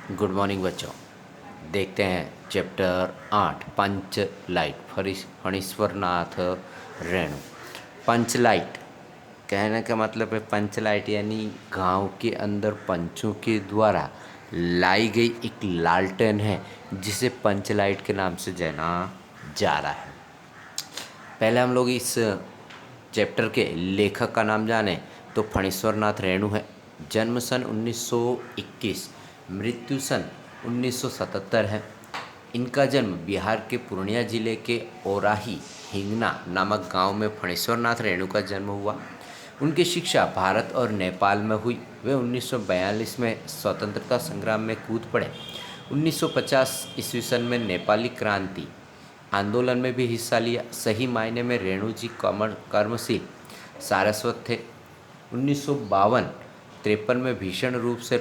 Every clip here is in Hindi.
गुड मॉर्निंग बच्चों। देखते हैं चैप्टर 8 पंचलाइट फणीश्वरनाथ रेणु। पंचलाइट कहने का मतलब है पंचलाइट यानी गांव के अंदर पंचों के द्वारा लाई गई एक लालटेन है जिसे पंचलाइट के नाम से जाना जा रहा है। पहले हम लोग इस चैप्टर के लेखक का नाम जाने तो फणीश्वरनाथ रेणु है। जन्म सन 1921, मृत्यु सन 1977 है। इनका जन्म बिहार के पूर्णिया जिले के ओराही हिंगना नामक गांव में फणीश्वरनाथ रेणु का जन्म हुआ। उनकी शिक्षा भारत और नेपाल में हुई। वे 1942 में स्वतंत्रता संग्राम में कूद पड़े। 1950 ईस्वी सन में नेपाली क्रांति आंदोलन में भी हिस्सा लिया। सही मायने में रेणु जी कर्मशील सारस्वत थे। 1952-53 में भीषण रूप से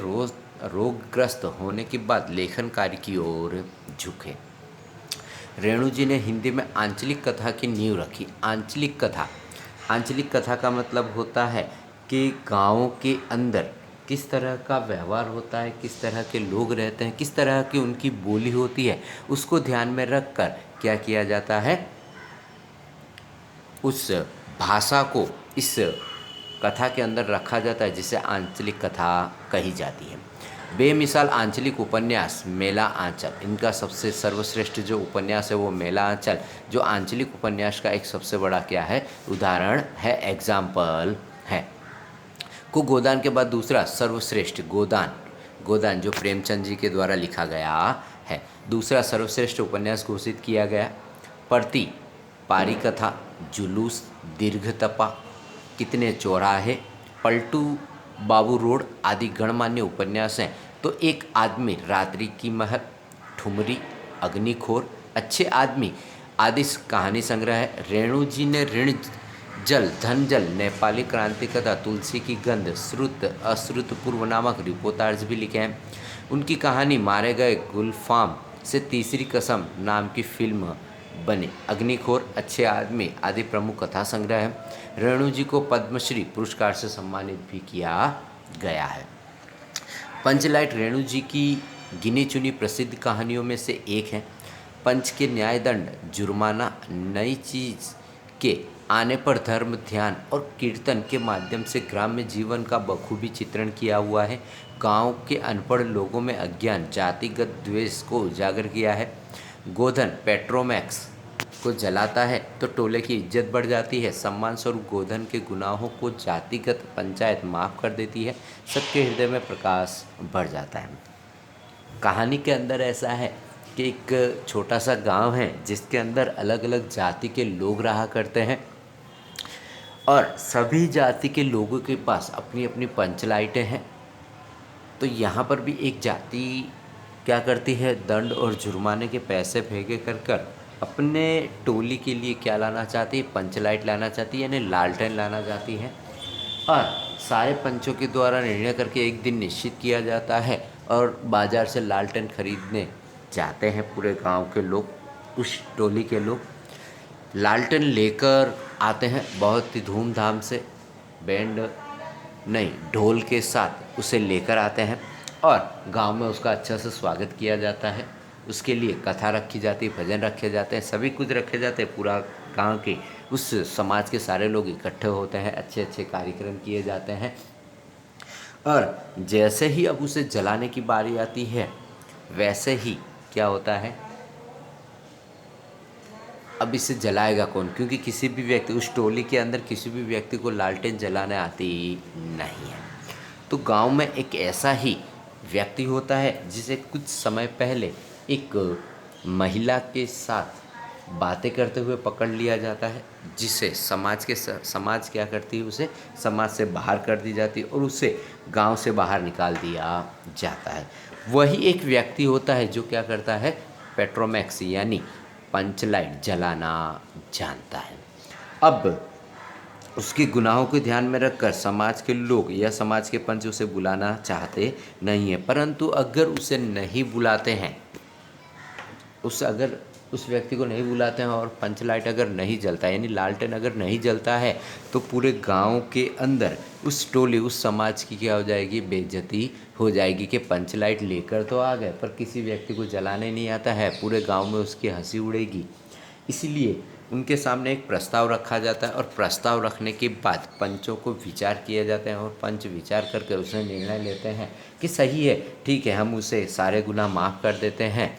रोगग्रस्त होने के बाद लेखन कार्य की ओर झुके। रेणु जी ने हिंदी में आंचलिक कथा की नींव रखी। आंचलिक कथा का मतलब होता है कि गाँवों के अंदर किस तरह का व्यवहार होता है, किस तरह के लोग रहते हैं, किस तरह की उनकी बोली होती है, उसको ध्यान में रखकर क्या किया जाता है, उस भाषा को इस कथा के अंदर रखा जाता है, जिसे आंचलिक कथा कही जाती है। बेमिसाल आंचलिक उपन्यास मेला आंचल, इनका सबसे सर्वश्रेष्ठ जो उपन्यास है वो मेला आंचल, जो आंचलिक उपन्यास का एक सबसे बड़ा क्या है, उदाहरण है, एग्जाम्पल है। को गोदान के बाद दूसरा सर्वश्रेष्ठ गोदान जो प्रेमचंद जी के द्वारा लिखा गया है, दूसरा सर्वश्रेष्ठ उपन्यास घोषित किया गया। प्रति पारी कथा, जुलूस, दीर्घतपा, कितने चौराहे, पलटू बाबू रोड आदि गणमान्य उपन्यास हैं। तो एक आदमी, रात्रि की महल, ठुमरी, अग्निखोर, अच्छे आदमी आदि कहानी संग्रह है। रेणु जी ने ऋण जल धन जल, नेपाली क्रांति कथा, तुलसी की गंध, श्रुत अश्रुत पूर्व नामक रिपोर्टार्ज भी लिखे हैं। उनकी कहानी मारे गए गुलफाम से तीसरी कसम नाम की फिल्म बनी। अग्निखोर, अच्छे आदमी आदि प्रमुख कथा संग्रह है। रेणु जी को पद्मश्री पुरस्कार से सम्मानित भी किया गया है। पंचलाइट रेणु जी की गिनी चुनी प्रसिद्ध कहानियों में से एक है। पंच के न्यायदंड, जुर्माना, नई चीज के आने पर धर्म, ध्यान और कीर्तन के माध्यम से ग्राम्य जीवन का बखूबी चित्रण किया हुआ है। गांव के अनपढ़ लोगों में अज्ञान, जातिगत द्वेष को उजागर किया है। गोधन पेट्रोमैक्स को जलाता है तो टोले की इज्जत बढ़ जाती है। सम्मान स्वरूप गोधन के गुनाहों को जातिगत पंचायत माफ कर देती है। सबके हृदय में प्रकाश बढ़ जाता है। कहानी के अंदर ऐसा है कि एक छोटा सा गांव है जिसके अंदर अलग अलग जाति के लोग रहा करते हैं और सभी जाति के लोगों के पास अपनी अपनी पंचलाइटें हैं। तो यहाँ पर भी एक जाति क्या करती है, दंड और जुर्माने के पैसे भेगे कर अपने टोली के लिए क्या लाना चाहती है, पंचलाइट लाना चाहती है, यानी लालटेन लाना चाहती है। और सारे पंचों के द्वारा निर्णय करके एक दिन निश्चित किया जाता है और बाज़ार से लालटेन खरीदने जाते हैं पूरे गांव के लोग। उस टोली के लोग लालटेन लेकर आते हैं बहुत ही धूमधाम से, बैंड नहीं ढोल के साथ उसे लेकर आते हैं और गांव में उसका अच्छा से स्वागत किया जाता है। उसके लिए कथा रखी जाती है, भजन रखे जाते हैं, सभी कुछ रखे जाते हैं। पूरा गांव के उस समाज के सारे लोग इकट्ठे होते हैं, अच्छे अच्छे कार्यक्रम किए जाते हैं। और जैसे ही अब उसे जलाने की बारी आती है, वैसे ही क्या होता है, अब इसे जलाएगा कौन, क्योंकि किसी भी व्यक्ति उस टोली के अंदर किसी भी व्यक्ति को लालटेन जलाने आती नहीं है। तो गांव में एक ऐसा ही व्यक्ति होता है जिसे कुछ समय पहले एक महिला के साथ बातें करते हुए पकड़ लिया जाता है, जिसे समाज क्या करती है, उसे समाज से बाहर कर दी जाती है और उसे गांव से बाहर निकाल दिया जाता है। वही एक व्यक्ति होता है जो क्या करता है, पेट्रोमैक्स यानी पंचलाइट जलाना जानता है। अब उसके गुनाहों को ध्यान में रखकर समाज के लोग या समाज के पंच उसे बुलाना चाहते नहीं है, परंतु अगर उसे नहीं बुलाते हैं, उसे अगर उस व्यक्ति को नहीं बुलाते हैं और पंच लाइट अगर नहीं जलता यानी लालटेन अगर नहीं जलता है तो पूरे गांव के अंदर उस टोली उस समाज की क्या हो जाएगी, बेइज्जती हो जाएगी कि पंच लाइट लेकर तो आ गए पर किसी व्यक्ति को जलाने नहीं आता है, पूरे गांव में उसकी हंसी उड़ेगी। इसलिए उनके सामने एक प्रस्ताव रखा जाता है और प्रस्ताव रखने के बाद पंचों को विचार किए जाते हैं और पंच विचार करके उसने निर्णय लेते हैं कि सही है, ठीक है, हम उसे सारे गुनाह माफ़ कर देते हैं।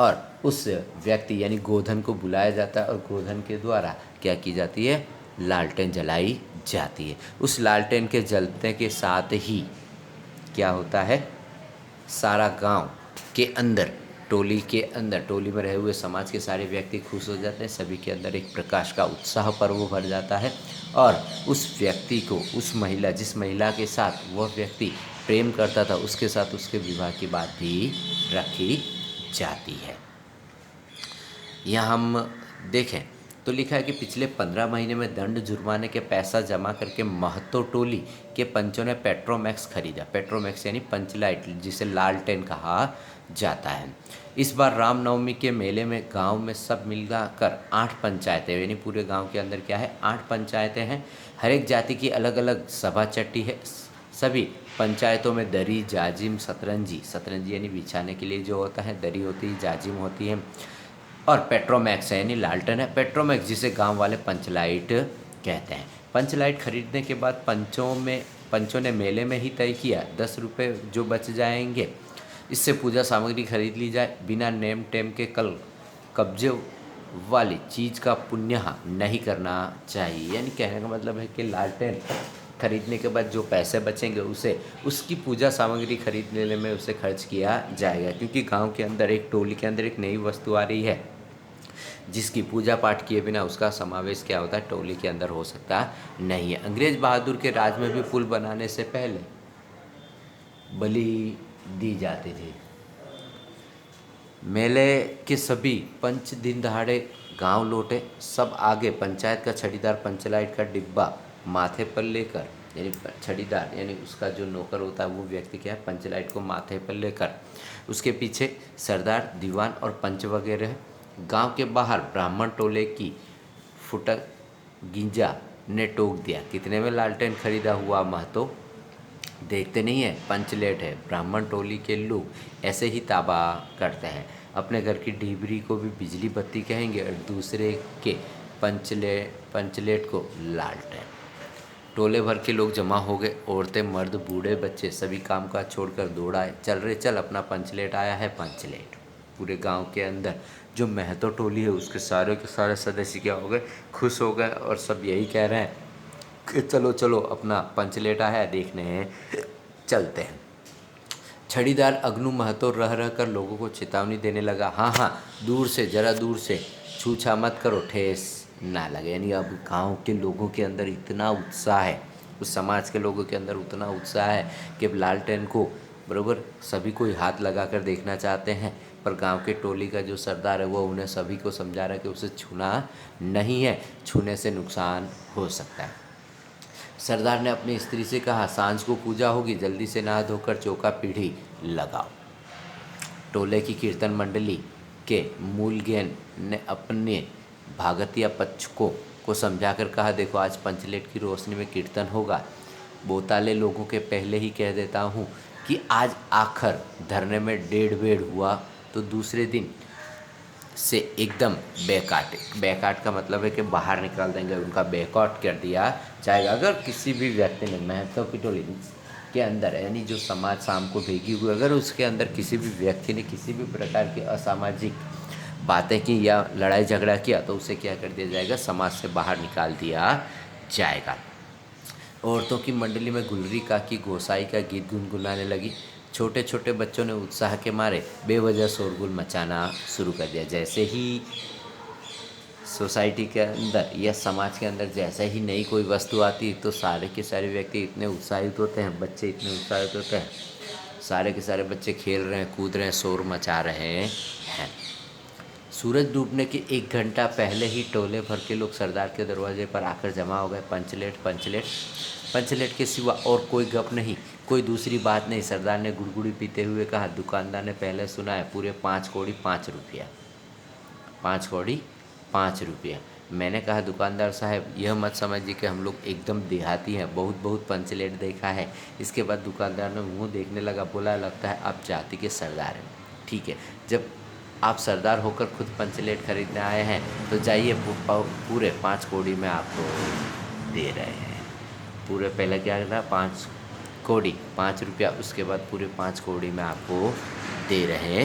और उस व्यक्ति यानी गोधन को बुलाया जाता है और गोधन के द्वारा क्या की जाती है, लालटेन जलाई जाती है। उस लालटेन के जलने के साथ ही क्या होता है, सारा गांव के अंदर टोली के अंदर टोली में रहे हुए समाज के सारे व्यक्ति खुश हो जाते हैं, सभी के अंदर एक प्रकाश का उत्साह पर्व भर जाता है और उस व्यक्ति को उस महिला जिस महिला के साथ वह व्यक्ति प्रेम करता था उसके साथ उसके विवाह की बात भी रखी जाती है। यहाँ हम देखें तो लिखा है कि पिछले 15 महीने में दंड जुर्माने के पैसा जमा करके महतो टोली के पंचों ने पेट्रोमैक्स खरीदा। पेट्रोमैक्स यानी पंचलाइट जिसे लालटेन कहा जाता है। इस बार रामनवमी के मेले में गांव में सब मिलकर 8 पंचायतें यानी पूरे गांव के अंदर क्या है, 8 पंचायतें हैं। हर एक जाति की अलग अलग सभा चट्टी है। सभी पंचायतों में दरी, जाजिम, सतरंजी, सतरंजी यानी बिछाने के लिए जो होता है, दरी होती है, जाजिम होती है और पेट्रोमैक्स है यानी लालटेन है। पेट्रोमैक्स जिसे गांव वाले पंचलाइट कहते हैं। पंचलाइट खरीदने के बाद पंचों ने मेले में ही तय किया 10 रुपये जो बच जाएंगे इससे पूजा सामग्री खरीद ली जाए। बिना नेम टेम के कब्जे वाली चीज़ का पुण्य नहीं करना चाहिए। यानी कहने का मतलब है कि लालटेन खरीदने के बाद जो पैसे बचेंगे उसे उसकी पूजा सामग्री खरीदने में उसे खर्च किया जाएगा, क्योंकि गांव के अंदर एक टोली के अंदर एक नई वस्तु आ रही है जिसकी पूजा पाठ किए बिना उसका समावेश क्या होता है, टोली के अंदर हो सकता नहीं है। अंग्रेज बहादुर के राज में भी पुल बनाने से पहले बलि दी जाती थी। मेले के सभी पंच दिन दहाड़े गांव लौटे। सब आगे पंचायत का छड़ीदार पंचलाइट का डिब्बा माथे पर लेकर, यानी छड़ीदार यानी उसका जो नौकर होता है वो व्यक्ति क्या है, पंचलाइट को माथे पर लेकर, उसके पीछे सरदार, दीवान और पंच वगैरह। गांव के बाहर ब्राह्मण टोले की फुटक गिंजा ने टोक दिया। कितने में लालटेन खरीदा हुआ महतो? देखते नहीं है, पंचलेट है। ब्राह्मण टोली के लोग ऐसे ही ताबा करते हैं। अपने घर की ढीबरी को भी बिजली बत्ती कहेंगे और दूसरे के पंचलेट को लालटेन। टोले भर के लोग जमा हो गए, औरतें, मर्द, बूढ़े, बच्चे सभी काम काज छोड़कर दौड़ाए। चल रे चल, अपना पंचलेट आया है, पंचलेट। पूरे गांव के अंदर जो महतो टोली है उसके सारे के सारे सदस्य क्या हो गए, खुश हो गए और सब यही कह रहे हैं कि चलो चलो अपना पंचलेट आया है, देखने हैं, चलते हैं। छड़ीदार अग्नु महतो रह कर लोगों को चेतावनी देने लगा, हाँ हाँ, दूर से, जरा दूर से, छूछा मत करो, ठेस ना लगे। यानी अब गांव के लोगों के अंदर इतना उत्साह है, उस समाज के लोगों के अंदर उतना उत्साह है कि लालटेन को बराबर सभी को हाथ लगा कर देखना चाहते हैं, पर गांव के टोली का जो सरदार है वो उन्हें सभी को समझा रहा है कि उसे छूना नहीं है, छूने से नुकसान हो सकता है। सरदार ने अपनी स्त्री से कहा, सांझ को पूजा होगी, जल्दी से नहा धोकर चौका पीढ़ी लगाओ। टोले की कीर्तन मंडली के मूलगेन ने अपने भागतिया पक्षकों को समझाकर कहा, देखो आज पंचलेट की रोशनी में कीर्तन होगा। बोताले लोगों के पहले ही कह देता हूँ कि आज आखिर धरने में 1.5 बेड़ हुआ तो दूसरे दिन से एकदम बैकाट का मतलब है कि बाहर निकाल देंगे, उनका बैकआउट कर दिया जाएगा। अगर किसी भी व्यक्ति ने महतो की टोली के अंदर यानी जो समाज शाम को भेगी हुई, अगर उसके अंदर किसी भी व्यक्ति ने किसी भी प्रकार की असामाजिक बातें की या लड़ाई झगड़ा किया तो उसे क्या कर दिया जाएगा, समाज से बाहर निकाल दिया जाएगा। औरतों की मंडली में गुलरी काकी गोसाई का गीत गुनगुनाने लगी। छोटे छोटे बच्चों ने उत्साह के मारे बेवजह शोरगुल मचाना शुरू कर दिया। जैसे ही सोसाइटी के अंदर या समाज के अंदर जैसे ही नई कोई वस्तु आती है तो सारे के सारे व्यक्ति इतने उत्साहित होते हैं, बच्चे इतने उत्साहित होते हैं, सारे के सारे बच्चे खेल रहे हैं, कूद रहे हैं, शोर मचा रहे हैं। सूरज डूबने के 1 घंटा पहले ही टोले भर के लोग सरदार के दरवाजे पर आकर जमा हो गए। पंचलेट पंचलेट पंचलेट के सिवा और कोई गप नहीं, कोई दूसरी बात नहीं। सरदार ने गुड़गुड़ी पीते हुए कहा, दुकानदार ने पहले सुना है, पूरे 5 कौड़ी 5 रुपया। 5 कौड़ी 5 रुपया। मैंने कहा दुकानदार साहब यह मत समझिए कि हम लोग एकदम देहाती हैं, बहुत बहुत पंचलेट देखा है। इसके बाद दुकानदार ने मुंह देखने लगा, बोला लगता है आप जाति के सरदार हैं। ठीक है, जब आप सरदार होकर खुद पंचलेट खरीदने आए हैं तो जाइए पूरे 5 कौड़ी में आपको दे रहे हैं। पूरे पहले क्या था 5 कौड़ी 5 रुपया, उसके बाद पूरे 5 कौड़ी में आपको दे रहे